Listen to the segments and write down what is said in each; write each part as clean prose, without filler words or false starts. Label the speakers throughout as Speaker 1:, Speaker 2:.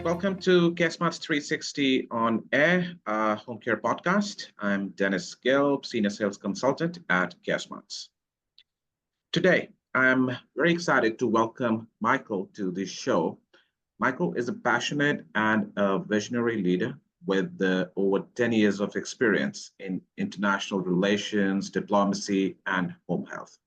Speaker 1: Welcome to CareSmarts 360 on Air, Home Care Podcast. I'm Dennis Gill, Senior Sales Consultant at CareSmarts. Today, I'm very excited to welcome Micheal to this show. Micheal is a passionate and a visionary leader with over 10 years of experience in international relations, diplomacy, and home health.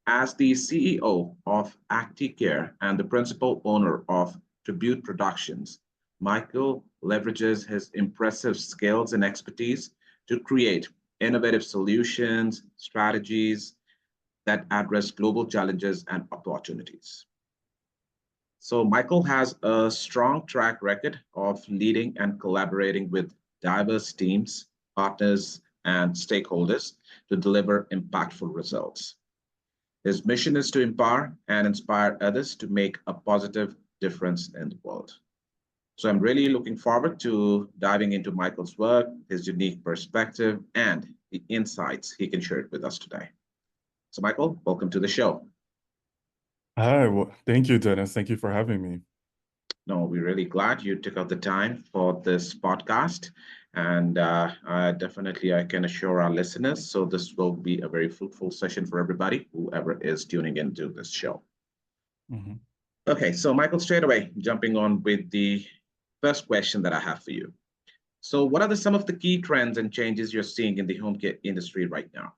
Speaker 1: As the CEO of Acti-Kare and the principal owner of Tribute Productions, Micheal leverages his impressive skills and expertise to create innovative solutions, strategies that address global challenges and opportunities. So, Micheal has a strong track record of leading and collaborating with diverse teams, partners, and stakeholders to deliver impactful results. His mission is to empower and inspire others to make a positive difference in the world. So I'm really looking forward to diving into Micheal's work, his unique perspective, and the insights he can share with us today. So, Micheal, welcome to the show.
Speaker 2: Hi, well, thank you, Dennis. Thank you for having me.
Speaker 1: No, we're really glad you took out the time for this podcast. And I can assure our listeners, so this will be a very fruitful session for everybody, whoever is tuning into this show.
Speaker 2: Mhm.
Speaker 1: Okay, so Micheal, straight away, jumping on with the first question that I have for you. So, what are some of the key trends and changes you're seeing in the home care industry right now?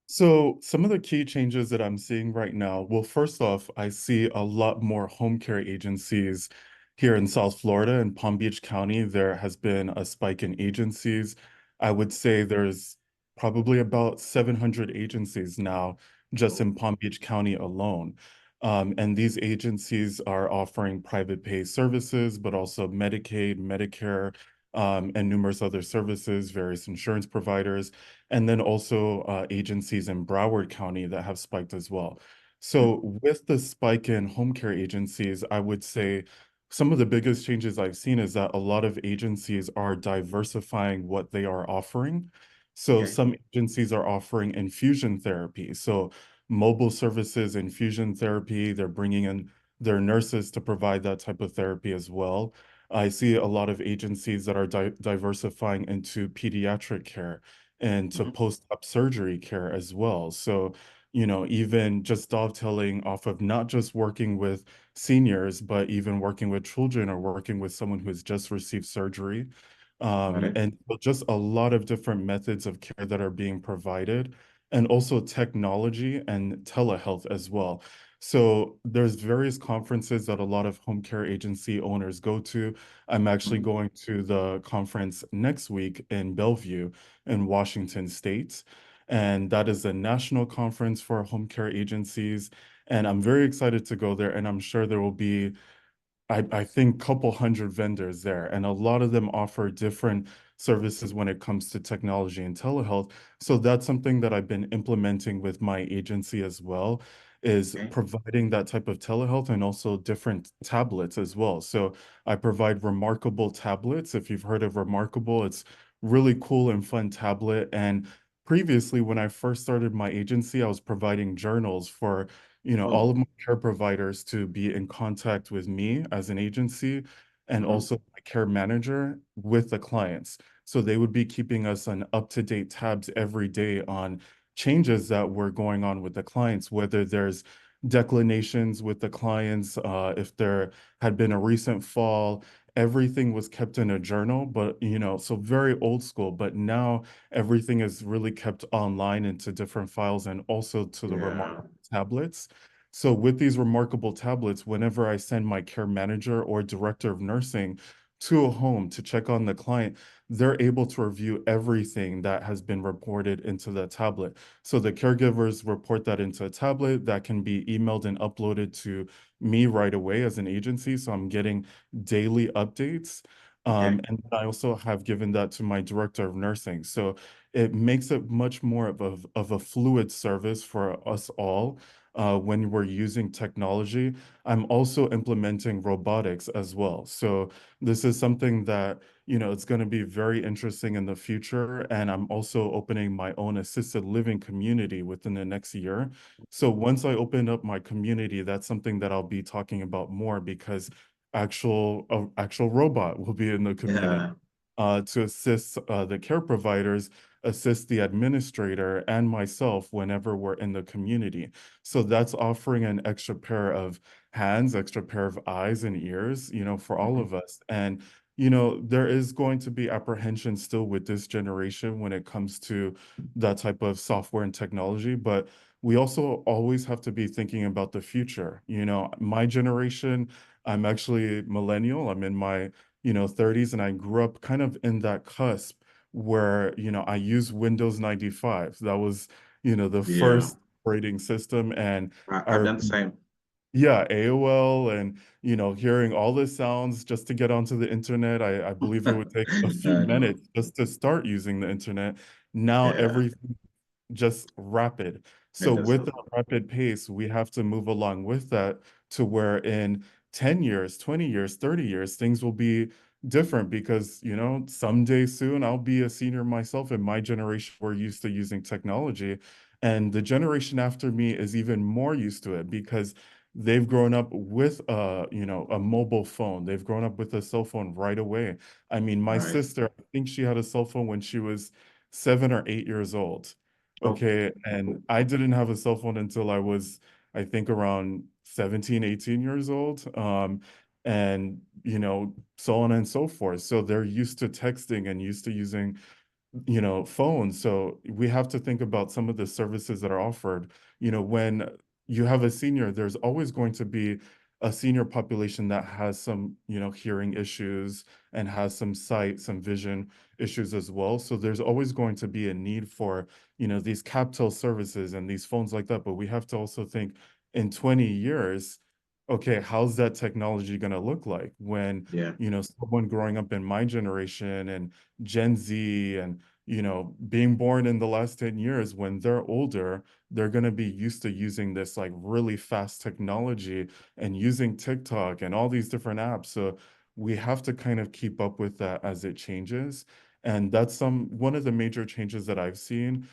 Speaker 2: So some of the key changes that I'm seeing right now, well, first off, I see a lot more home care agencies here in South Florida and Palm Beach County. There has been a spike in agencies. I would say there's probably about 700 agencies now just in Palm Beach County alone. And these agencies are offering private pay services, but also Medicaid, Medicare, and numerous other services, various insurance providers, and then also agencies in Broward County that have spiked as well.
Speaker 1: Mhm.
Speaker 2: So with the spike in home care agencies, I would say some of the biggest changes I've seen is that a lot of agencies are diversifying what they are offering. So
Speaker 1: Okay.
Speaker 2: some agencies are offering infusion therapy. So mobile services, infusion therapy, they're bringing in their nurses to provide that type of therapy as well. I see a lot of agencies that are diversifying into pediatric care and to
Speaker 1: Mhm.
Speaker 2: post-op surgery care as well. So, even just dovetailing off of not just working with seniors, but even working with children or working with someone who has just received surgery.
Speaker 1: Got it.
Speaker 2: And so just a lot of different methods of care that are being provided, and also technology and telehealth as well. So there's various conferences that a lot of home care agency owners go to. I'm actually
Speaker 1: Mhm.
Speaker 2: going to the conference next week in Bellevue in Washington State. And that is a national conference for home care agencies. And I'm very excited to go there. And I'm sure there will be I think couple hundred vendors there, and a lot of them offer different services when it comes to technology and telehealth. So that's something that I've been implementing with my agency as well, is
Speaker 1: Okay.
Speaker 2: providing that type of telehealth and also different tablets as well. So I provide Remarkable tablets. If you've heard of Remarkable, it's really cool and fun tablet. And previously, when I first started my agency, I was providing journals for all
Speaker 1: Oh.
Speaker 2: of my care providers to be in contact with me as an agency and
Speaker 1: Mhm.
Speaker 2: also my care manager with the clients. So they would be keeping us on up-to-date tabs every day on changes that were going on with the clients, whether there's declinations with the clients, if there had been a recent fall, everything was kept in a journal, but so very old school, but now everything is really kept online into different files and also to the remote
Speaker 1: Yeah.
Speaker 2: tablets. So with these remarkable tablets, whenever I send my care manager or director of nursing to a home to check on the client, they're able to review everything that has been reported into the tablet. So the caregivers report that into a tablet that can be emailed and uploaded to me right away as an agency. So I'm getting daily updates.
Speaker 1: Okay.
Speaker 2: And I also have given that to my director of nursing. So it makes it much more of a fluid service for us all when we're using technology. I'm also implementing robotics as well. So this is something that, it's going to be very interesting in the future. And I'm also opening my own assisted living community within the next year. So once I open up my community, that's something that I'll be talking about more because actual robot will be in the community
Speaker 1: Yeah.
Speaker 2: to assist the care providers, assist the administrator and myself whenever we're in the community. So that's offering an extra pair of hands, extra pair of eyes and ears, for all
Speaker 1: Mhm.
Speaker 2: of us. And there is going to be apprehension still with this generation when it comes to that type of software and technology, but we also always have to be thinking about the future. My generation, I'm actually millennial. I'm in my 30s, and I grew up kind of in that cusp where, I used Windows 95. That was, the
Speaker 1: Yeah.
Speaker 2: first operating system. And
Speaker 1: I've
Speaker 2: I
Speaker 1: done the same.
Speaker 2: yeah, AOL, and hearing all the sounds just to get onto the internet. I believe it would take a few
Speaker 1: I know.
Speaker 2: minutes just to start using the internet. Now
Speaker 1: Yeah.
Speaker 2: everything just rapid.
Speaker 1: It
Speaker 2: So
Speaker 1: does
Speaker 2: with
Speaker 1: so
Speaker 2: that
Speaker 1: far.
Speaker 2: rapid pace, we have to move along with that to where in 10 years, 20 years, 30 years, things will be different because, someday soon I'll be a senior myself, and my generation, we're used to using technology. And the generation after me is even more used to it because they've grown up with a mobile phone. They've grown up with a cell phone right away. I mean, my
Speaker 1: Right.
Speaker 2: sister, I think she had a cell phone when she was 7 or 8 years old.
Speaker 1: Oh,
Speaker 2: Okay. And I didn't have a cell phone until I was, I think, around 17, 18 years old. And, so on and so forth. So they're used to texting and used to using phones. So we have to think about some of the services that are offered. When you have a senior, there's always going to be a senior population that has some, hearing issues and has some sight, some vision issues as well. So there's always going to be a need for, these CapTel services and these phones like that. But we have to also think in 20 years, okay, how's that technology going to look like when,
Speaker 1: yeah.
Speaker 2: someone growing up in my generation and Gen Z and being born in the last 10 years, when they're older, they're going to be used to using this like really fast technology and using TikTok and all these different apps. So we have to kind of keep up with that as it changes. And that's one of the major changes that I've seen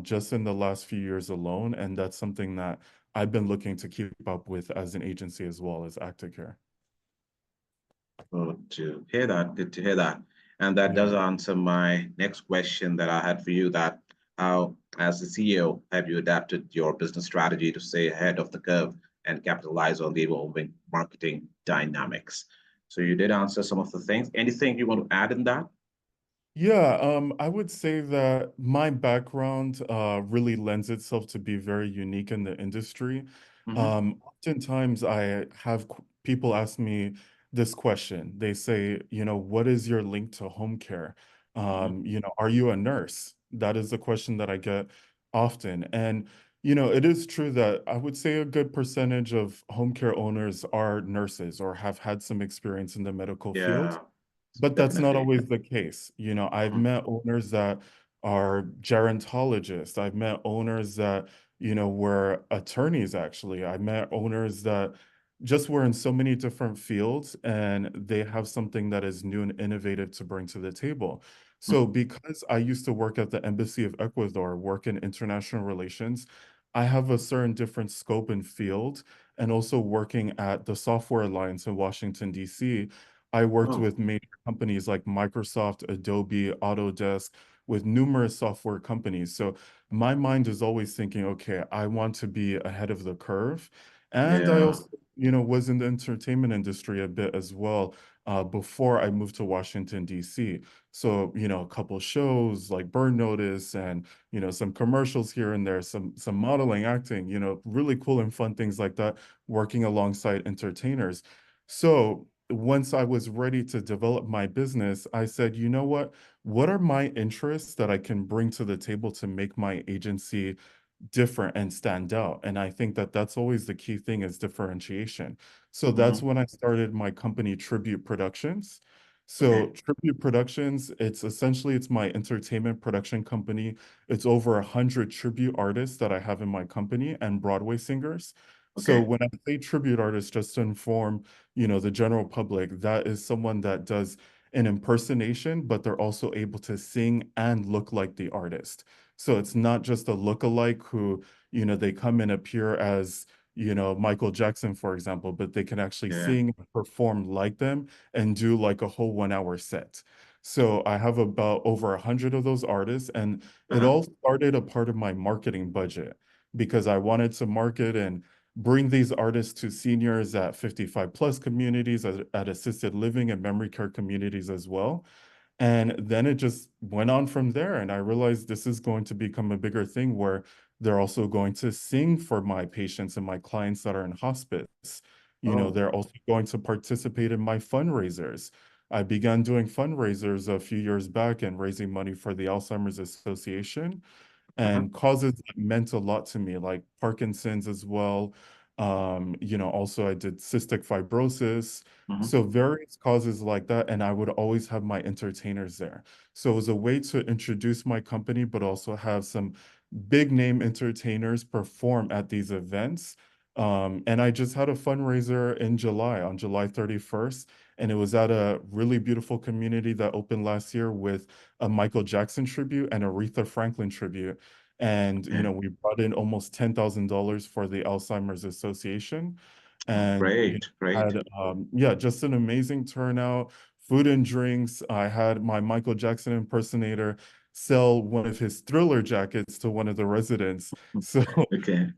Speaker 2: just in the last few years alone. And that's something that I've been looking to keep up with as an agency as well as Acti-Kare.
Speaker 1: Good to hear that. Good to hear that. And that
Speaker 2: Yeah.
Speaker 1: does answer my next question that I had for you, that how, as the CEO, have you adapted your business strategy to stay ahead of the curve and capitalize on the evolving marketing dynamics? So you did answer some of the things. Anything you want to add in that?
Speaker 2: Yeah, I would say that my background really lends itself to be very unique in the industry.
Speaker 1: Hmm.
Speaker 2: Oftentimes I have people ask me this question. They say, what is your link to home care?
Speaker 1: Hmm.
Speaker 2: Are you a nurse? That is the question that I get often. And, it is true that I would say a good percentage of home care owners are nurses or have had some experience in the medical field.
Speaker 1: Yeah,
Speaker 2: But that's not
Speaker 1: definitely.
Speaker 2: always the case. I've
Speaker 1: Hmm.
Speaker 2: met owners that are gerontologists. I've met owners that, were attorneys actually. I met owners that just were in so many different fields and they have something that is new and innovative to bring to the table. So
Speaker 1: Hmm.
Speaker 2: because I used to work at the Embassy of Ecuador, work in international relations, I have a certain different scope and field, and also working at the Software Alliance in Washington, D.C. I worked
Speaker 1: Oh,
Speaker 2: with major companies like Microsoft, Adobe, Autodesk, with numerous software companies. So my mind is always thinking, okay, I want to be ahead of the curve. And I
Speaker 1: yeah.
Speaker 2: also, was in the entertainment industry a bit as well before I moved to Washington, D.C. So, a couple shows like Burn Notice and, some commercials here and there, some modeling, acting, really cool and fun things like that, working alongside entertainers. So once I was ready to develop my business, I said, you know what? What are my interests that I can bring to the table to make my agency different and stand out? And I think that that's always the key thing is differentiation. So that's
Speaker 1: Hmm.
Speaker 2: when I started my company, Tribute Productions. So
Speaker 1: Okay.
Speaker 2: Tribute Productions, it's my entertainment production company. It's over 100 tribute artists that I have in my company and Broadway singers. So
Speaker 1: Okay.
Speaker 2: when I say tribute artists, just to inform, the general public, that is someone that does an impersonation, but they're also able to sing and look like the artist. So it's not just a look-alike who, they come and appear as, Michael Jackson, for example, but they can actually
Speaker 1: Yeah.
Speaker 2: sing, perform like them, and do like a whole 1 hour set. So I have about over 100 of those artists, and it
Speaker 1: Uh-huh.
Speaker 2: all started a part of my marketing budget because I wanted to market and bring these artists to seniors at 55 plus communities, at assisted living and memory care communities as well. And then it just went on from there. And I realized this is going to become a bigger thing where they're also going to sing for my patients and my clients that are in hospice.
Speaker 1: Oh,
Speaker 2: They're also going to participate in my fundraisers. I began doing fundraisers a few years back and raising money for the Alzheimer's Association,
Speaker 1: uh-huh.
Speaker 2: and causes that meant a lot to me, like Parkinson's as well. Also I did cystic fibrosis.
Speaker 1: Uh-huh.
Speaker 2: So various causes like that, and I would always have my entertainers there. So it was a way to introduce my company, but also have some big name entertainers perform at these events. And I just had a fundraiser in July, on July 31st, and it was at a really beautiful community that opened last year with a Michael Jackson tribute and Aretha Franklin tribute. And,
Speaker 1: Yeah.
Speaker 2: we brought in almost $10,000 for the Alzheimer's Association.
Speaker 1: Oh,
Speaker 2: And
Speaker 1: great, great.
Speaker 2: had, yeah, just an amazing turnout, food and drinks. I had my Michael Jackson impersonator sell one of his Thriller jackets to one of the residents. So,
Speaker 1: Okay.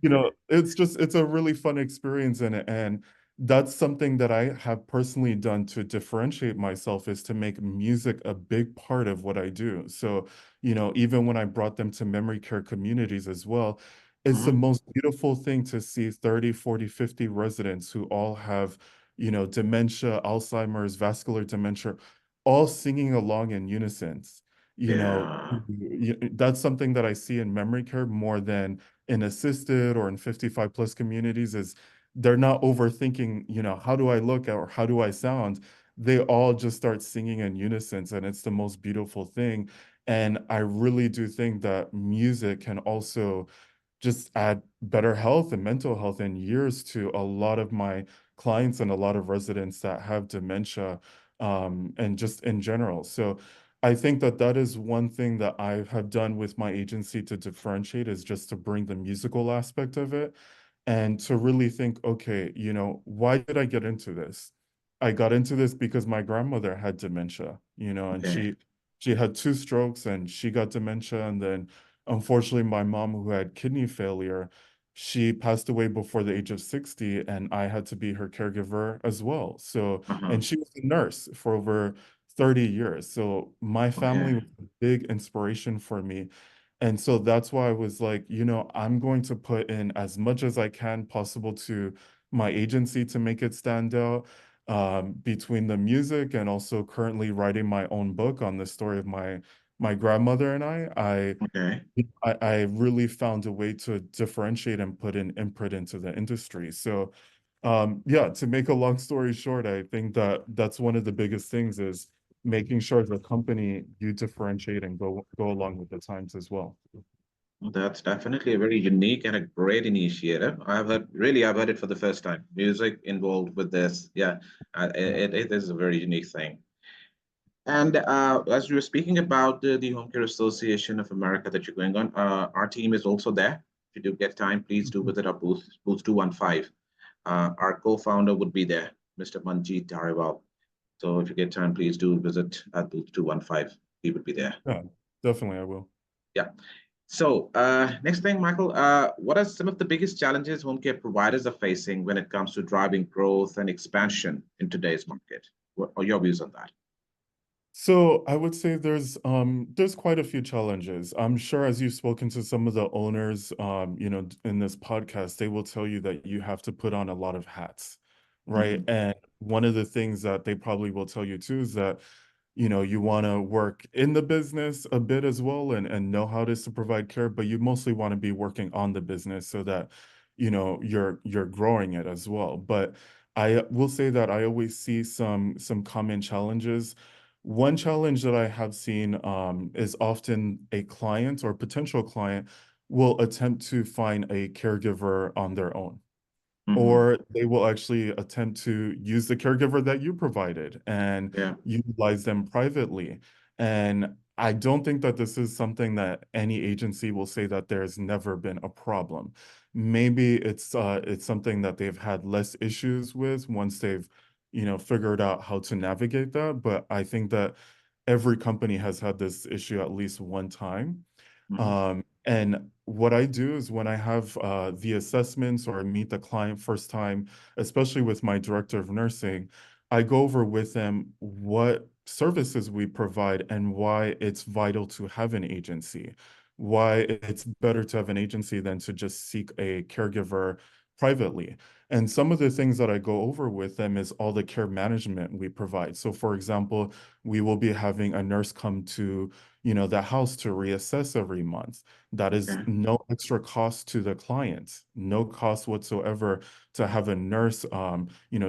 Speaker 2: it's a really fun experience in it. And that's something that I have personally done to differentiate myself, is to make music a big part of what I do. So, even when I brought them to memory care communities as well, it's the
Speaker 1: Uh-huh.
Speaker 2: most beautiful thing to see 30, 40, 50 residents who all have, dementia, Alzheimer's, vascular dementia, all singing along in unison.
Speaker 1: Yeah.
Speaker 2: That's something that I see in memory care more than in assisted or in 55 plus communities. Is they're not overthinking, how do I look or how do I sound? They all just start singing in unison, and it's the most beautiful thing. And I really do think that music can also just add better health and mental health and years to a lot of my clients and a lot of residents that have dementia, and just in general. So I think that that is one thing that I have done with my agency to differentiate, is just to bring the musical aspect of it and to really think, okay, why did I get into this? I got into this because my grandmother had dementia, and
Speaker 1: Okay.
Speaker 2: she had 2 strokes and she got dementia. And then unfortunately, my mom, who had kidney failure, she passed away before the age of 60, and I had to be her caregiver as well. So,
Speaker 1: Uh-huh.
Speaker 2: and she was a nurse for over 30 years. So my family
Speaker 1: Okay.
Speaker 2: was a big inspiration for me. And so that's why I was like, I'm going to put in as much as I can possible to my agency to make it stand out, between the music and also currently writing my own book on the story of my grandmother and I.
Speaker 1: Okay.
Speaker 2: I really found a way to differentiate and put an input into the industry. So, yeah, to make a long story short, I think that that's one of the biggest things, is making sure the company, you differentiate and go along with the times as well.
Speaker 1: Well, that's definitely a very unique and a great initiative. I've heard it for the first time. Music involved with this. Yeah,
Speaker 2: Yeah.
Speaker 1: it is a very unique thing. And as you were speaking about the Home Care Association of America that you're going on, our team is also there. If you do get time, please do
Speaker 2: Mhm.
Speaker 1: visit our booth 215. Our co-founder would be there, Mr. Manjeet Dhariwal. So if you get time, please do visit at booth 215. He would be there.
Speaker 2: Yeah, definitely I will.
Speaker 1: Yeah. So next thing, Michael, what are some of the biggest challenges home care providers are facing when it comes to driving growth and expansion in today's market? What are your views on that?
Speaker 2: So I would say there's quite a few challenges. I'm sure as you've spoken to some of the owners, in this podcast, they will tell you that you have to put on a lot of hats, right?
Speaker 1: Mhm.
Speaker 2: And one of the things that they probably will tell you too is that, you want to work in the business a bit as well, and know how it is to provide care, but you mostly want to be working on the business so that, you're growing it as well. But I will say that I always see some common challenges. One challenge that I have seen, is often a client or potential client will attempt to find a caregiver on their own,
Speaker 1: Mhm.
Speaker 2: or they will actually attempt to use the caregiver that you provided and
Speaker 1: Yeah.
Speaker 2: utilize them privately. And I don't think that this is something that any agency will say that there's never been a problem. Maybe it's something that they've had less issues with once they've, figured out how to navigate that. But I think that every company has had this issue at least one time.
Speaker 1: Mhm.
Speaker 2: And what I do is when I have the assessments or meet the client first time, especially with my director of nursing, I go over with them what services we provide and why it's vital to have an agency, why it's better to have an agency than to just seek a caregiver privately. And some of the things that I go over with them is all the care management we provide. So, for example, we will be having a nurse come to the house to reassess every month. That is
Speaker 1: Okay.
Speaker 2: no extra cost to the client, no cost whatsoever to have a nurse,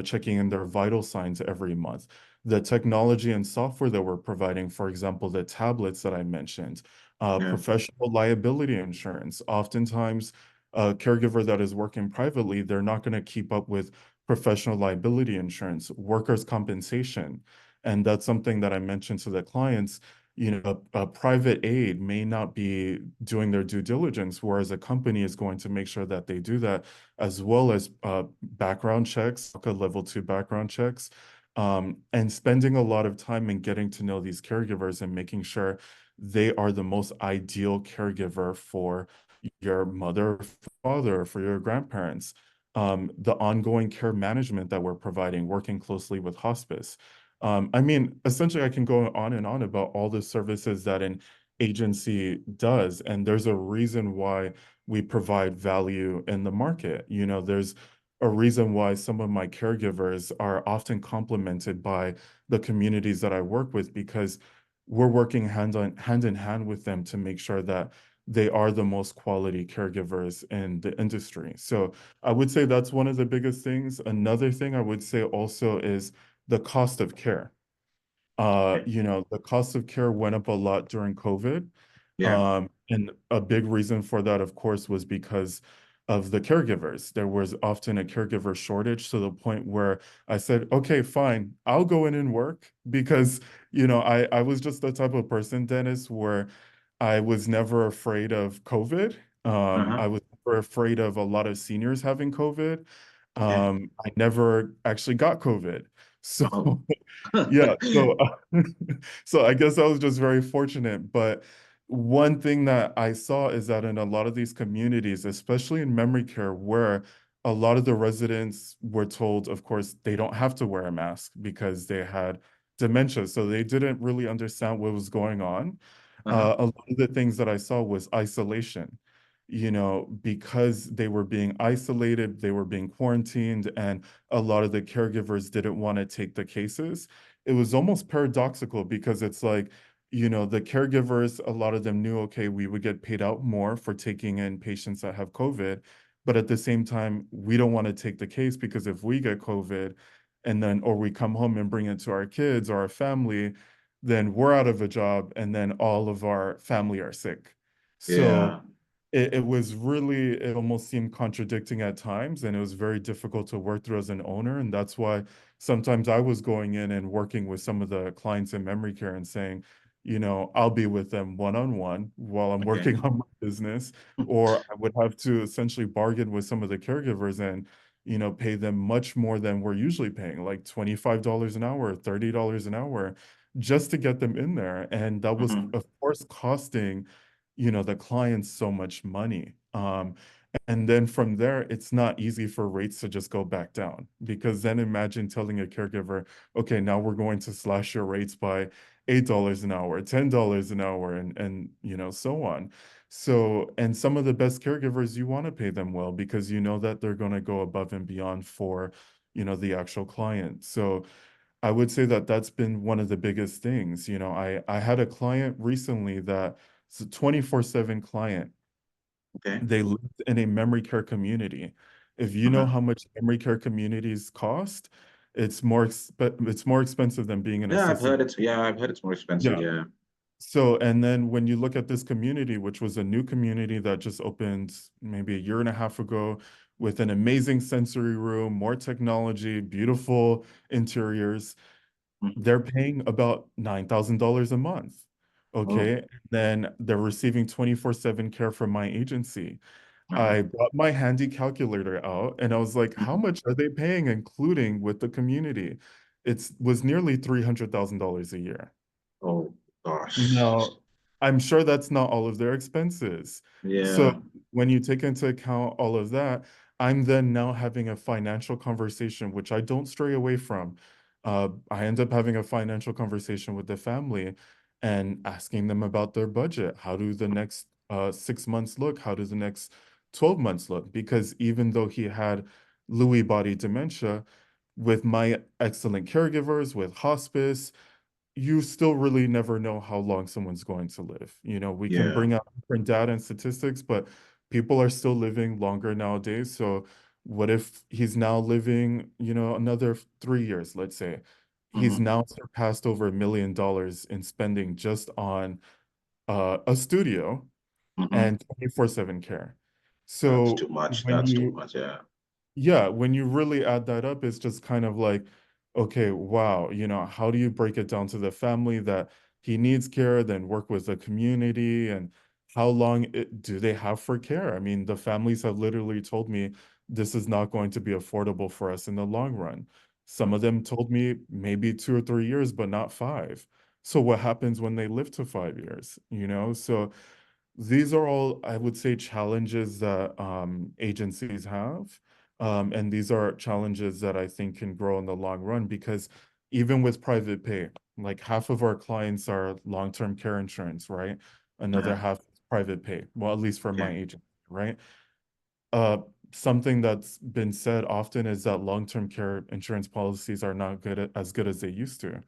Speaker 2: checking in their vital signs every month. The technology and software that we're providing, for example, the tablets that I mentioned,
Speaker 1: Yeah.
Speaker 2: professional liability insurance. Oftentimes, a caregiver that is working privately, they're not going to keep up with professional liability insurance, workers' compensation. And that's something that I mentioned to the clients. A private aid may not be doing their due diligence, whereas a company is going to make sure that they do that, as well as background checks, like a level 2 background checks, and spending a lot of time in getting to know these caregivers and making sure they are the most ideal caregiver for your mother, father, for your grandparents. The ongoing care management that we're providing, working closely with hospice. I mean, essentially, I can go on and on about all the services that an agency does, and there's a reason why we provide value in the market. There's a reason why some of my caregivers are often complimented by the communities that I work with because we're working hand in hand with them to make sure that they are the most quality caregivers in the industry. So I would say that's one of the biggest things. Another thing I would say also is the cost of care.
Speaker 1: Okay.
Speaker 2: The cost of care went up a lot during COVID.
Speaker 1: Yeah.
Speaker 2: And a big reason for that, of course, was because of the caregivers. There was often a caregiver shortage to the point where I said, okay, fine, I'll go in and work because, I was just the type of person, Dennis, where I was never afraid of COVID.
Speaker 1: Uh-huh.
Speaker 2: I was never afraid of a lot of seniors having COVID.
Speaker 1: Okay.
Speaker 2: I never actually got COVID.
Speaker 1: Oh.
Speaker 2: So, yeah, so I guess I was just very fortunate. But one thing that I saw is that in a lot of these communities, especially in memory care, where a lot of the residents were told, of course, they don't have to wear a mask because they had dementia. So they didn't really understand what was going on.
Speaker 1: Uh-huh.
Speaker 2: A lot of the things that I saw was isolation. Because they were being isolated, they were being quarantined, and a lot of the caregivers didn't want to take the cases. It was almost paradoxical because it's like, the caregivers, a lot of them knew, okay, we would get paid out more for taking in patients that have COVID. But at the same time, we don't want to take the case because if we get COVID or we come home and bring it to our kids or our family, then we're out of a job and then all of our family are sick. So
Speaker 1: Yeah.
Speaker 2: it almost seemed contradicting at times, and it was very difficult to work through as an owner. And that's why sometimes I was going in and working with some of the clients in memory care and saying, I'll be with them one on one while I'm
Speaker 1: Okay.
Speaker 2: working on my business, or I would have to essentially bargain with some of the caregivers and, pay them much more than we're usually paying, like $25 an hour, $30 an hour, just to get them in there. And that was,
Speaker 1: Mhm.
Speaker 2: of course, costing the clients so much money. And then from there, it's not easy for rates to just go back down because then imagine telling a caregiver, okay, now we're going to slash your rates by $8 an hour, $10 an hour, and so on. So, and some of the best caregivers, you want to pay them well because you know that they're going to go above and beyond for, the actual client. So I would say that that's been one of the biggest things. I had a client recently that's a 24/7 client.
Speaker 1: Okay.
Speaker 2: They lived in a memory care community. If you know
Speaker 1: Uh-huh.
Speaker 2: how much memory care communities cost, it's more expensive than being an
Speaker 1: Yeah, I've
Speaker 2: assisted.
Speaker 1: heard it's yeah, I've heard it's more expensive.
Speaker 2: Yeah.
Speaker 1: Yeah.
Speaker 2: So, and then when you look at this community, which was a new community that just opened maybe a year and a half ago with an amazing sensory room, more technology, beautiful interiors,
Speaker 1: Mhm.
Speaker 2: they're paying about $9,000 a month.
Speaker 1: Oh,
Speaker 2: Okay. Then they're receiving 24/7 care from my agency.
Speaker 1: uh-huh.
Speaker 2: I brought my handy calculator out and I was like, how
Speaker 1: Mhm.
Speaker 2: much are they paying, including with the community? It was nearly $300,000 a year.
Speaker 1: Oh, gosh.
Speaker 2: Now, I'm sure that's not all of their expenses. So
Speaker 1: Yeah.
Speaker 2: when you take into account all of that, I'm then now having a financial conversation, which I don't stray away from. I end up having a financial conversation with the family and asking them about their budget. How do the next 6 months look? How does the next 12 months look? Because even though he had Lewy body dementia, with my excellent caregivers, with hospice, you still really never know how long someone's going to live. We can
Speaker 1: Yeah.
Speaker 2: bring out different data and statistics, but people are still living longer nowadays. So what if he's now living, another 3 years, let's say? He's
Speaker 1: Hmm.
Speaker 2: now surpassed over $1 million in spending just on a studio
Speaker 1: Hmm.
Speaker 2: and 24/7 care.
Speaker 1: That's too
Speaker 2: So
Speaker 1: much.
Speaker 2: when
Speaker 1: That's too
Speaker 2: you
Speaker 1: much. Yeah.
Speaker 2: yeah, when you really add that up, it's just kind of like, okay, wow, how do you break it down to the family that he needs care, then work with the community, and how long do they have for care? I mean, the families have literally told me this is not going to be affordable for us in the long run. Some of them told me maybe 2 or 3 years, but not 5. So what happens when they live to 5 years? So these are all, I would say, challenges that agencies have. And these are challenges that I think can grow in the long run because even with private pay, like half of our clients are long-term care insurance, right? Another
Speaker 1: Yeah.
Speaker 2: half is private pay. Well, at least for my
Speaker 1: Yeah.
Speaker 2: agent, right? Uh, Something that's been said often is that long-term care insurance policies are not as good as they used to.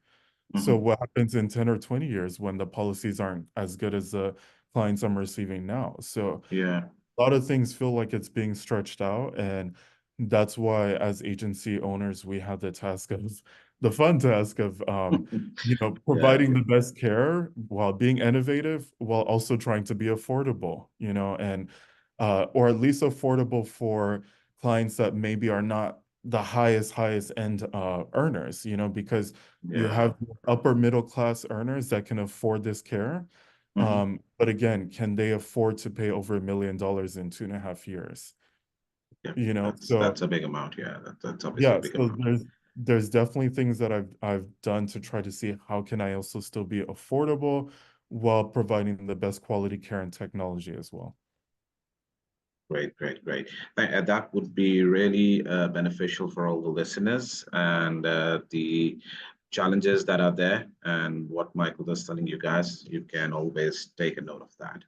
Speaker 2: So
Speaker 1: Hmm.
Speaker 2: what happens in 10 or 20 years when the policies aren't as good as the clients I'm receiving now? So
Speaker 1: Yeah.
Speaker 2: a lot of things feel like it's being stretched out, and that's why as agency owners we have the fun task of
Speaker 1: Yeah.
Speaker 2: providing the best care while being innovative while also trying to be affordable, and or at least affordable for clients that maybe are not the highest end earners, because you
Speaker 1: Yeah.
Speaker 2: have upper middle class earners that can afford this care,
Speaker 1: Hmm.
Speaker 2: but again, can they afford to pay over $1 million in 2.5 years?
Speaker 1: Yeah.
Speaker 2: So
Speaker 1: That's a big amount. Yeah. That's obviously a
Speaker 2: yeah,
Speaker 1: big
Speaker 2: so
Speaker 1: amount.
Speaker 2: there's definitely things that I've done to try to see how can I also still be affordable while providing the best quality care and technology as well.
Speaker 1: Great, great, great. That would be really beneficial for all the listeners and the challenges that are there. And what Michael is telling you guys, you can always take a note of that.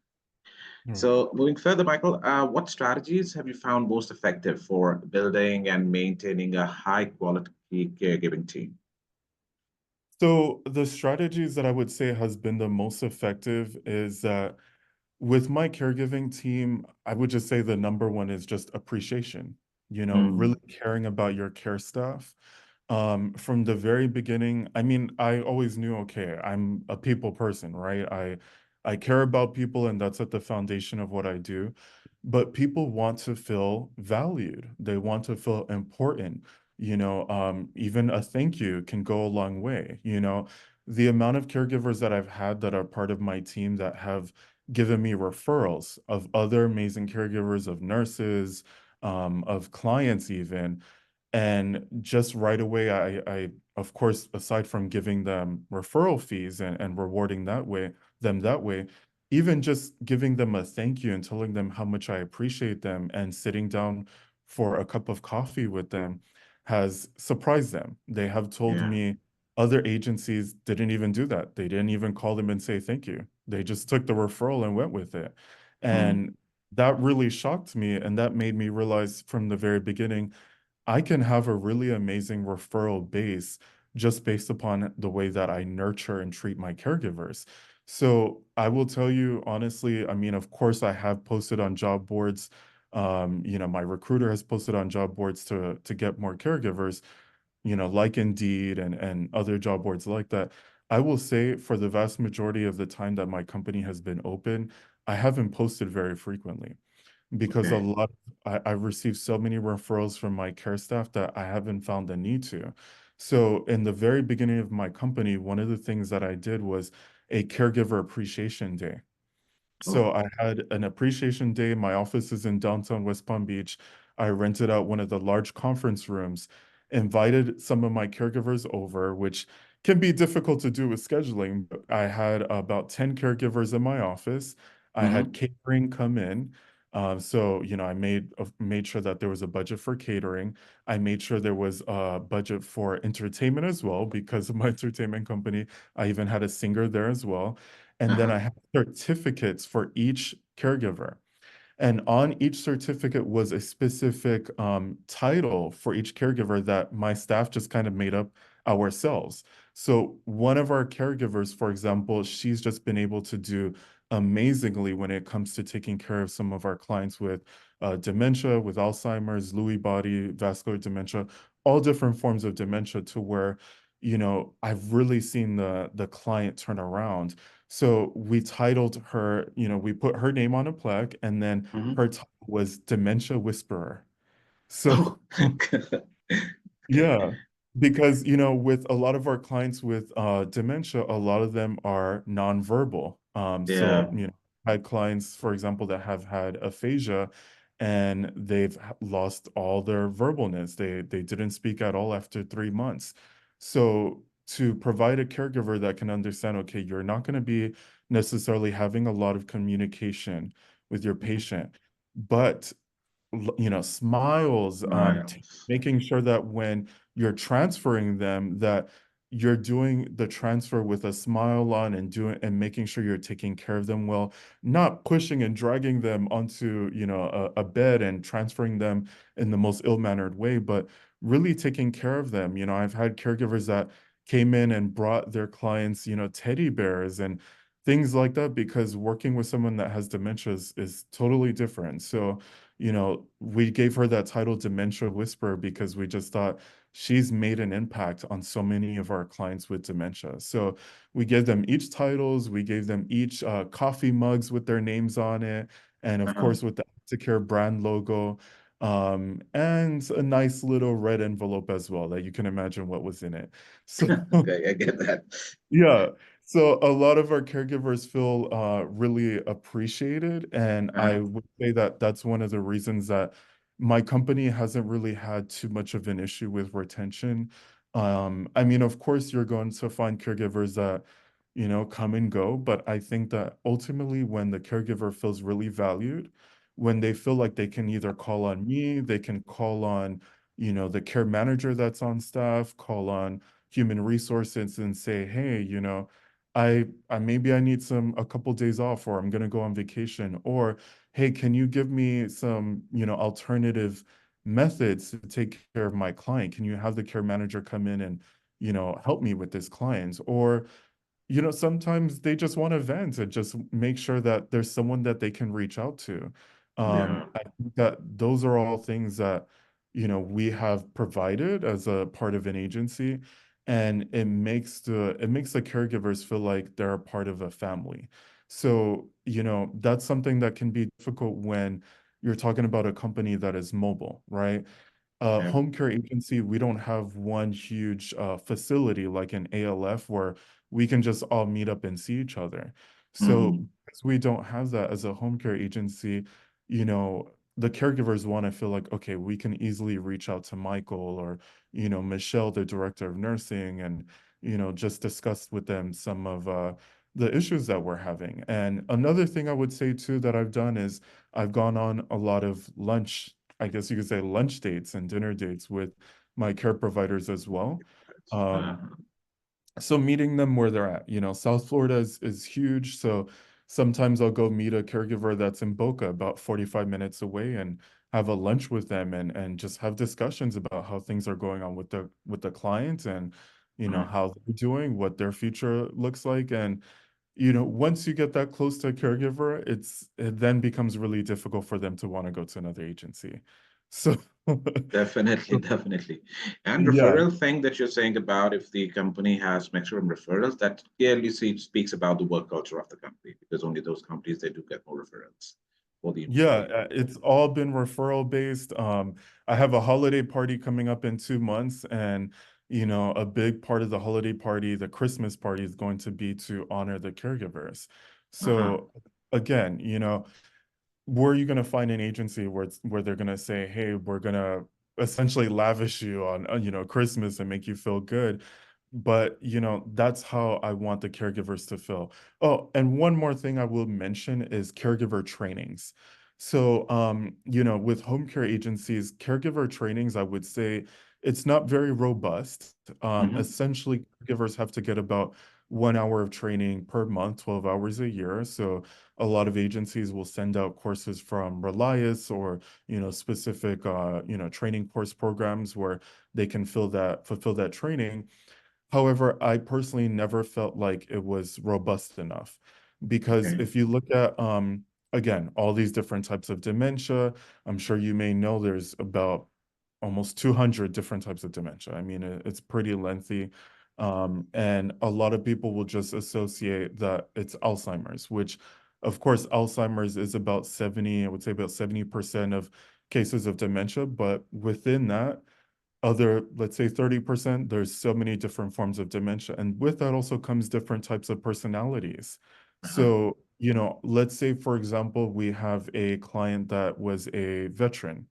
Speaker 2: Right.
Speaker 1: So, moving further, Michael, what strategies have you found most effective for building and maintaining a high quality caregiving team?
Speaker 2: So the strategies that I would say has been the most effective is that with my caregiving team, I would just say the number one is just appreciation, really
Speaker 1: Mm,
Speaker 2: caring about your care staff. From the very beginning, I mean, I always knew, okay, I'm a people person, right? I care about people and that's at the foundation of what I do. But people want to feel valued. They want to feel important. Even a thank you can go a long way. The amount of caregivers that I've had that are part of my team that have given me referrals of other amazing caregivers, of nurses, of clients even. And just right away, I of course, aside from giving them referral fees and rewarding them that way, even just giving them a thank you and telling them how much I appreciate them and sitting down for a cup of coffee with them has surprised them. They have told
Speaker 1: yeah.
Speaker 2: me other agencies didn't even do that. They didn't even call them and say thank you. They just took the referral and went with it.
Speaker 1: Mm,
Speaker 2: And that really shocked me. And that made me realize from the very beginning, I can have a really amazing referral base just based upon the way that I nurture and treat my caregivers. So I will tell you honestly, I mean, of course, I have posted on job boards. My recruiter has posted on job boards to get more caregivers, like Indeed and other job boards like that. I will say for the vast majority of the time that my company has been open, I haven't posted very frequently because
Speaker 1: okay.
Speaker 2: I've received so many referrals from my care staff that I haven't found the need to. So in the very beginning of my company, one of the things that I did was a caregiver appreciation day.
Speaker 1: Oh,
Speaker 2: So I had an appreciation day. My office is in downtown West Palm Beach. I rented out one of the large conference rooms, invited some of my caregivers over, which can be difficult to do with scheduling. But I had about 10 caregivers in my office. I had
Speaker 1: mm-hmm.
Speaker 2: catering come in. So, I made sure that there was a budget for catering. I made sure there was a budget for entertainment as well, because of my entertainment company. I even had a singer there as well. And then
Speaker 1: Uh-huh.
Speaker 2: I have certificates for each caregiver. And on each certificate was a specific title for each caregiver that my staff just kind of made up ourselves. So one of our caregivers, for example, she's just been able to do amazingly when it comes to taking care of some of our clients with dementia, with Alzheimer's, Lewy body, vascular dementia, all different forms of dementia, to where, I've really seen the client turn around. So we titled her, we put her name on a plaque, and then
Speaker 1: Mm-hmm.
Speaker 2: her title was Dementia Whisperer. So
Speaker 1: Oh,
Speaker 2: yeah, because with a lot of our clients with dementia, a lot of them are nonverbal.
Speaker 1: yeah.
Speaker 2: So I had clients, for example, that have had aphasia, and they've lost all their verbalness. They didn't speak at all after 3 months. So to provide a caregiver that can understand, okay, you're not going to be necessarily having a lot of communication with your patient, but smiles,
Speaker 1: Miles.
Speaker 2: making sure that when you're transferring them, that you're doing the transfer with a smile on, and making sure you're taking care of them well, not pushing and dragging them onto, a bed and transferring them in the most ill-mannered way, but really taking care of them. I've had caregivers that came in and brought their clients, teddy bears and things like that, because working with someone that has dementia is totally different. So we gave her that title Dementia Whisperer because we just thought she's made an impact on so many of our clients with dementia. So we gave them each titles, we gave them each coffee mugs with their names on it, and of
Speaker 1: Uh-huh.
Speaker 2: course with the Acti-Kare brand logo, and a nice little red envelope as well that you can imagine what was in it. So
Speaker 1: Okay, I get that.
Speaker 2: yeah. So a lot of our caregivers feel really appreciated. And I
Speaker 1: Uh-huh.
Speaker 2: would say that that's one of the reasons that my company hasn't really had too much of an issue with retention. I mean, of course, you're going to find caregivers that, come and go. But I think that ultimately, when the caregiver feels really valued, when they feel like they can either call on me, they can call on, the care manager that's on staff, call on human resources and say, hey, I maybe I need a couple days off, or I'm gonna go on vacation, or hey, can you give me some, alternative methods to take care of my client? Can you have the care manager come in and, help me with this client? Or sometimes they just want to vent and just make sure that there's someone that they can reach out to.
Speaker 1: Yeah.
Speaker 2: I think that those are all things that, we have provided as a part of an agency, and it makes the caregivers feel like they're a part of a family. So, that's something that can be difficult when you're talking about a company that is mobile, right?
Speaker 1: Yeah.
Speaker 2: Home care agency, we don't have one huge facility like an ALF where we can just all meet up and see each other. So
Speaker 1: Mm.
Speaker 2: because we don't have that as a home care agency, you know, the caregivers want to feel like, okay, we can easily reach out to Michael or, Michelle, the director of nursing, and, just discuss with them some of the issues that we're having. And another thing I would say too that I've done is I've gone on a lot of lunch, I guess you could say, lunch dates and dinner dates with my care providers as well. Um,
Speaker 1: Uh-huh.
Speaker 2: so meeting them where they're at, South Florida is huge. So sometimes I'll go meet a caregiver that's in Boca, about 45 minutes away, and have a lunch with them, and just have discussions about how things are going on with the client, and
Speaker 1: Uh-huh.
Speaker 2: how they're doing, what their future looks like. And once you get that close to a caregiver, it then becomes really difficult for them to want to go to another agency. So,
Speaker 1: Definitely, definitely. And
Speaker 2: yeah,
Speaker 1: referral thing that you're saying about if the company has maximum referrals, that clearly speaks about the work culture of the company, because only those companies they do get more referrals for the
Speaker 2: yeah,
Speaker 1: employee.
Speaker 2: it's all been referral based. I have a holiday party coming up in 2 months, and a big part of the holiday party, the Christmas party is going to be to honor the caregivers.
Speaker 1: Uh-huh.
Speaker 2: So again, where are you going to find an agency where they're going to say, hey, we're going to essentially lavish you on, Christmas and make you feel good? But, that's how I want the caregivers to feel. Oh, and one more thing I will mention is caregiver trainings. So, with home care agencies, caregiver trainings, I would say it's not very robust.
Speaker 1: Hmm.
Speaker 2: Essentially, caregivers have to get about 1 hour of training per month, 12 hours a year. So a lot of agencies will send out courses from Relias or, specific, training course programs where they can fulfill that training. However, I personally never felt like it was robust enough because
Speaker 1: Okay.
Speaker 2: if you look at, again, all these different types of dementia, I'm sure you may know there's about almost 200 different types of dementia. I mean, it's pretty lengthy. And a lot of people will just associate that it's Alzheimer's, which, of course, Alzheimer's is about 70, I would say about 70% of cases of dementia. But within that, let's say 30%, there's so many different forms of dementia. And with that also comes different types of personalities.
Speaker 1: Uh-huh.
Speaker 2: So, let's say, for example, we have a client that was a veteran.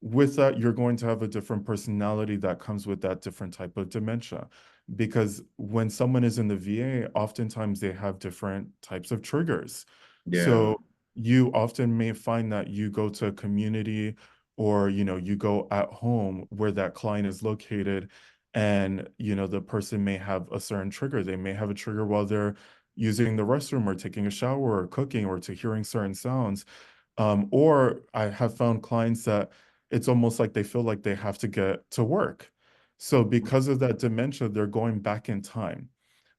Speaker 2: With that, you're going to have a different personality that comes with that different type of dementia. Because when someone is in the VA, oftentimes they have different types of triggers.
Speaker 1: Yeah.
Speaker 2: So you often may find that you go to a community or you go at home where that client is located and the person may have a certain trigger. They may have a trigger while they're using the restroom or taking a shower or cooking or to hearing certain sounds. Or I have found clients that it's almost like they feel like they have to get to work. So because of that dementia, they're going back in time.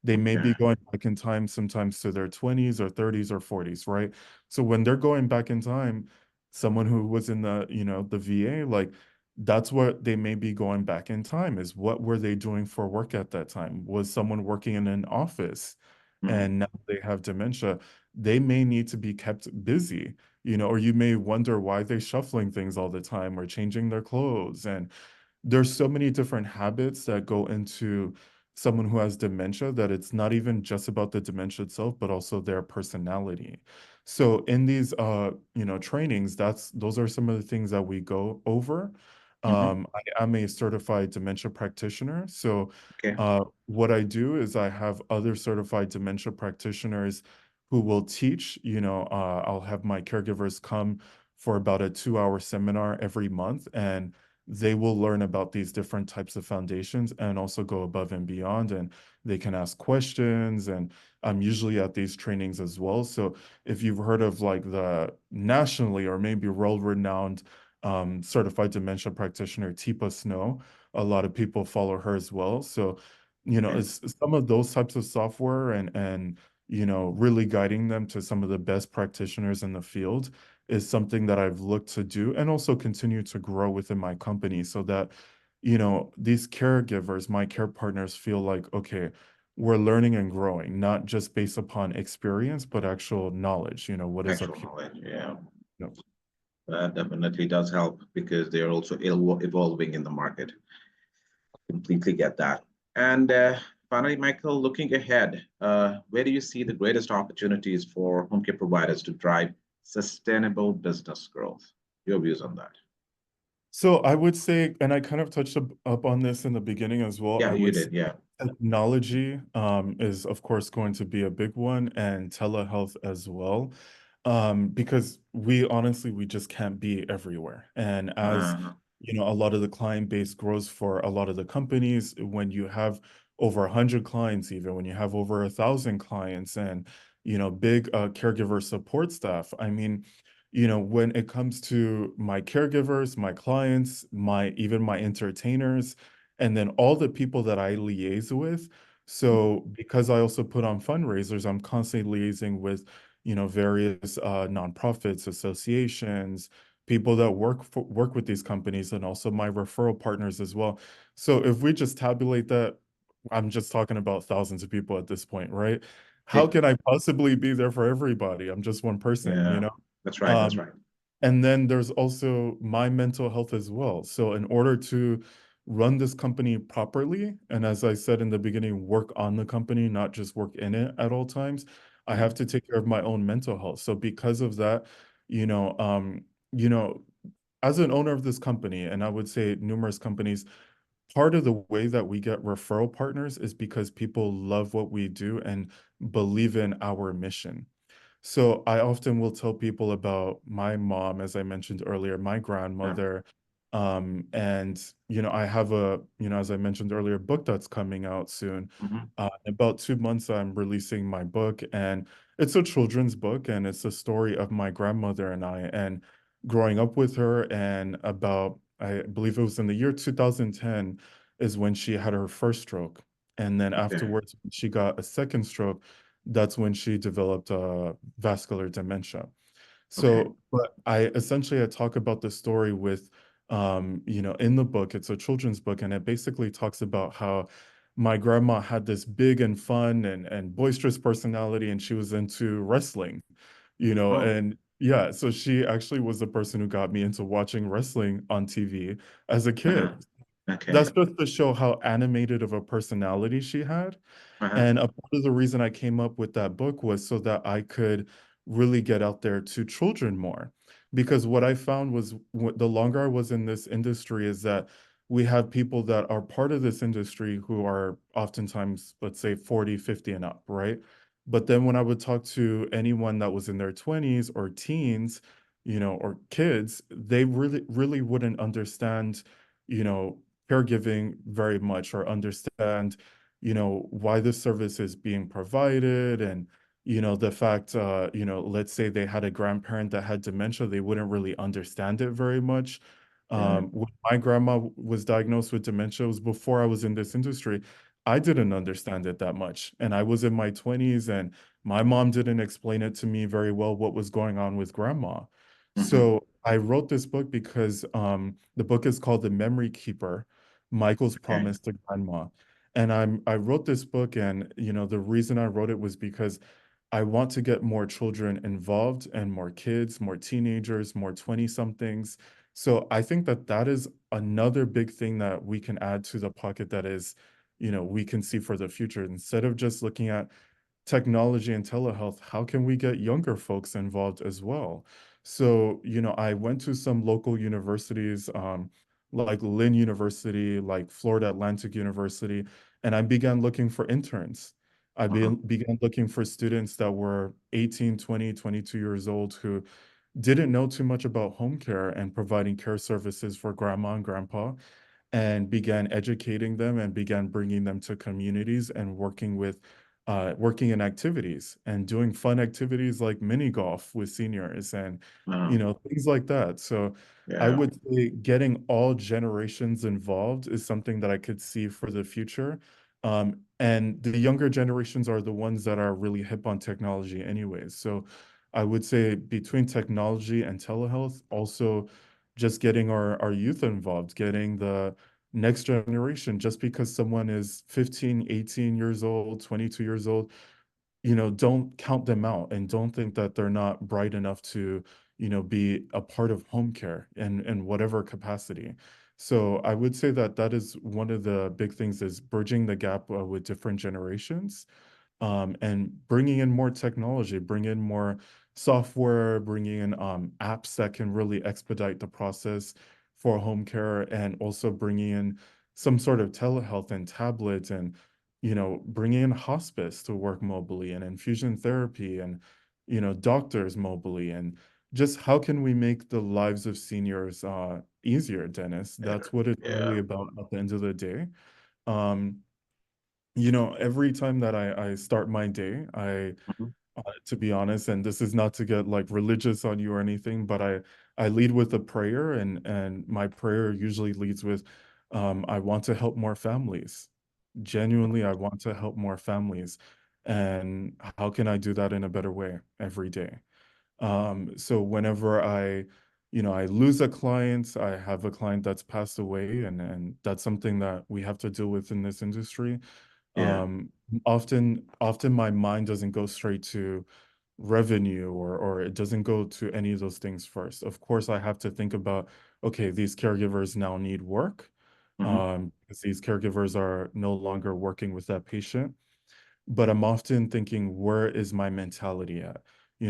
Speaker 2: They may
Speaker 1: Okay.
Speaker 2: be going back in time sometimes to their 20s or 30s or 40s, right? So when they're going back in time, someone who was in the VA, like that's what they may be going back in time is what were they doing for work at that time? Was someone working in an office
Speaker 1: Hmm.
Speaker 2: and now they have dementia? They may need to be kept busy, or you may wonder why they're shuffling things all the time or changing their clothes. And there's so many different habits that go into someone who has dementia that it's not even just about the dementia itself, but also their personality. So in these trainings, those are some of the things that we go over.
Speaker 1: Hmm.
Speaker 2: I am a certified dementia practitioner. So
Speaker 1: Okay.
Speaker 2: what I do is I have other certified dementia practitioners who will teach, I'll have my caregivers come for about a 2 hour seminar every month, and they will learn about these different types of foundations and also go above and beyond. And they can ask questions. And I'm usually at these trainings as well. So if you've heard of like the nationally or maybe world-renowned certified dementia practitioner, Teepa Snow, a lot of people follow her as well. So,
Speaker 1: Okay.
Speaker 2: it's some of those types of software and really guiding them to some of the best practitioners in the field is something that I've looked to do and also continue to grow within my company so that, these caregivers, my care partners feel like, okay, we're learning and growing, not just based upon experience, but actual knowledge. What is our
Speaker 1: Actual
Speaker 2: key?
Speaker 1: knowledge. Yeah.
Speaker 2: You know,
Speaker 1: That definitely does help because they're also evolving in the market. Completely get that. And finally, Michael, looking ahead, where do you see the greatest opportunities for home care providers to drive sustainable business growth? Your views on that?
Speaker 2: So I would say, and I kind of touched up on this in the beginning as well,
Speaker 1: Yeah,
Speaker 2: I
Speaker 1: you
Speaker 2: would say
Speaker 1: did. Yeah.
Speaker 2: technology is of course going to be a big one and telehealth as well. Because we just can't be everywhere. And as
Speaker 1: Uh,
Speaker 2: a lot of the client base grows for a lot of the companies, when you have over 100 clients, even when you have over 1,000 clients and big caregiver support staff, I mean, when it comes to my caregivers, my clients, even my entertainers, and then all the people that I liaise with. So because I also put on fundraisers, I'm constantly liaising with, various nonprofits, associations, people that work with these companies, and also my referral partners as well. So if we just tabulate that, I'm just talking about thousands of people at this point, right? How
Speaker 1: yeah.
Speaker 2: can I possibly be there for everybody? I'm just one person,
Speaker 1: Yeah. That's right. That's
Speaker 2: Um,
Speaker 1: right.
Speaker 2: and then there's also my mental health as well. So in order to run this company properly, and as I said in the beginning, work on the company, not just work in it at all times, I have
Speaker 1: Mhm.
Speaker 2: to take care of my own mental health. So because of that, you know, um, you know, as an owner of this company, and I would say numerous companies, part of the way that we get referral partners is because people love what we do and believe in our mission. So I often will tell people about my mom, as I mentioned earlier, my
Speaker 1: Yeah.
Speaker 2: grandmother, and I have as I mentioned earlier, book that's coming out soon.
Speaker 1: Mhm.
Speaker 2: In about 2 months, I'm releasing my book, and it's a children's book, and it's a story of my grandmother and I, and growing up with her, and about, I believe it was in the year 2010, is when she had her first stroke, and then
Speaker 1: Okay.
Speaker 2: afterwards, when she got a second stroke, that's when she developed vascular dementia.
Speaker 1: Okay.
Speaker 2: So, but I talk about the story with, in the book, it's a children's book, and it basically talks about how my grandma had this big and fun and boisterous personality, and she was into wrestling,
Speaker 1: Oh.
Speaker 2: and yeah, so she actually was the person who got me into watching wrestling on TV as a
Speaker 1: Uh-huh.
Speaker 2: kid.
Speaker 1: Okay.
Speaker 2: That's just to show how animated of a personality she had.
Speaker 1: Uh-huh.
Speaker 2: And a part of the reason I came up with that book was so that I could really get out there to children more. Because what I found was the longer I was in this industry is that we have people that are part of this industry who are oftentimes, let's say, 40, 50 and up, right? But then when I would talk to anyone that was in their 20s or teens, or kids, they really, really wouldn't understand, you know, caregiving very much, or understand why the service is being provided, and the fact, let's say they had a grandparent that had dementia, they wouldn't really understand it very much.
Speaker 1: Yeah.
Speaker 2: When my grandma was diagnosed with dementia, it was before I was in this industry. I didn't understand it that much, and I was in my 20s, and my mom didn't explain it to me very well what was going on with grandma.
Speaker 1: Mhm.
Speaker 2: So I wrote this book because the book is called The Memory Keeper: Michael's
Speaker 1: Okay.
Speaker 2: Promise to Grandma. And I wrote this book, and the reason I wrote it was because I want to get more children involved, and more kids, more teenagers, more 20 somethings. So I think that that is another big thing that we can add to the pocket, that is, we can see for the future. Instead of just looking at technology and telehealth, how can we get younger folks involved as well? So, I went to some local universities, like Lynn University, like Florida Atlantic University, and I began looking for interns.
Speaker 1: Uh-huh.
Speaker 2: Began looking for students that were 18, 20, 22 years old, who didn't know too much about home care and providing care services for grandma and grandpa, and began educating them, and began bringing them to communities, and working in activities, and doing fun activities like mini golf with seniors, and
Speaker 1: Uh-huh.
Speaker 2: things like that. So I
Speaker 1: Yeah.
Speaker 2: would say getting all generations involved is something that I could see for the future. And the younger generations are the ones that are really hip on technology anyways. So I would say between technology and telehealth, also just getting our youth involved, getting the next generation. Just because someone is 15, 18 years old, 22 years old, don't count them out, and don't think that they're not bright enough to, be a part of home care in whatever capacity. So I would say that that is one of the big things, is bridging the gap with different generations, and bringing in more technology, bring in more software, bringing in apps that can really expedite the process for home care, and also bringing in some sort of telehealth and tablets, and bringing in hospice to work mobily, and infusion therapy, and doctors mobily, and just how can we make the lives of seniors easier, Dennis? That's what it's
Speaker 1: Yeah.
Speaker 2: really about at the end of the day. Um, every time that I start my day,
Speaker 1: Mhm.
Speaker 2: to be honest, and this is not to get like religious on you or anything, but I lead with a prayer, and my prayer usually leads with, I want to help more families. Genuinely, I want to help more families. And how can I do that in a better way every day? So whenever I lose a client, I have a client that's passed away, and that's something that we have to deal with in this industry.
Speaker 1: Yeah.
Speaker 2: um often my mind doesn't go straight to revenue, or it doesn't go to any of those things first. Of course, I have to think about, okay, these caregivers now need work,
Speaker 1: Mhm.
Speaker 2: because these caregivers are no longer working with that patient. But I'm often thinking, where is my mentality at?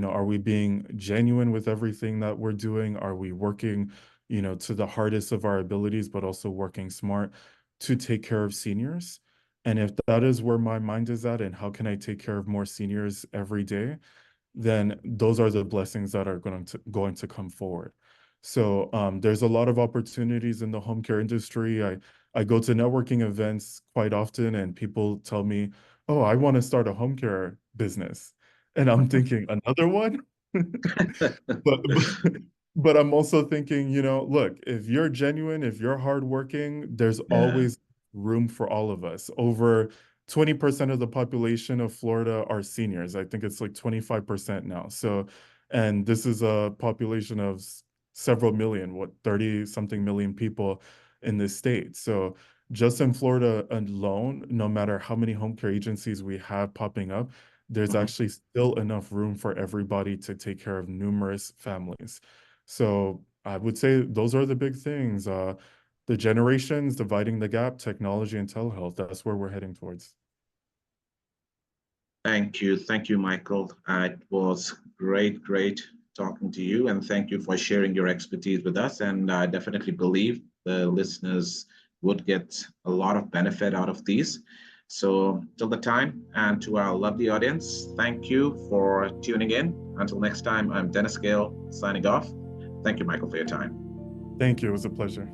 Speaker 2: Are we being genuine with everything that we're doing? Are we working, to the hardest of our abilities, but also working smart to take care of seniors? And if that is where my mind is at, and how can I take care of more seniors every day, then those are the blessings that are going to come forward. So there's a lot of opportunities in the home care industry. I go to networking events quite often, and people tell me, "Oh, I want to start a home care business," and I'm thinking, another one. but but I'm also thinking, look, if you're genuine, if you're hardworking, there's
Speaker 1: Yeah.
Speaker 2: always room for all of us. Over 20% of the population of Florida are seniors. I think it's like 25% now. So, and this is a population of several million, 30 something million people in this state. So, just in Florida alone, no matter how many home care agencies we have popping up, there's
Speaker 1: Mhm.
Speaker 2: actually still enough room for everybody to take care of numerous families. So I would say those are the big things. The generations, dividing the gap, technology and telehealth, that's where we're heading towards.
Speaker 1: Thank you. Thank you, Michael. It was great talking to you. And thank you for sharing your expertise with us. And I definitely believe the listeners would get a lot of benefit out of these. So, till the time, and to our lovely audience, thank you for tuning in. Until next time, I'm Dennis Gale signing off. Thank you, Michael, for your time.
Speaker 2: Thank you. It was a pleasure.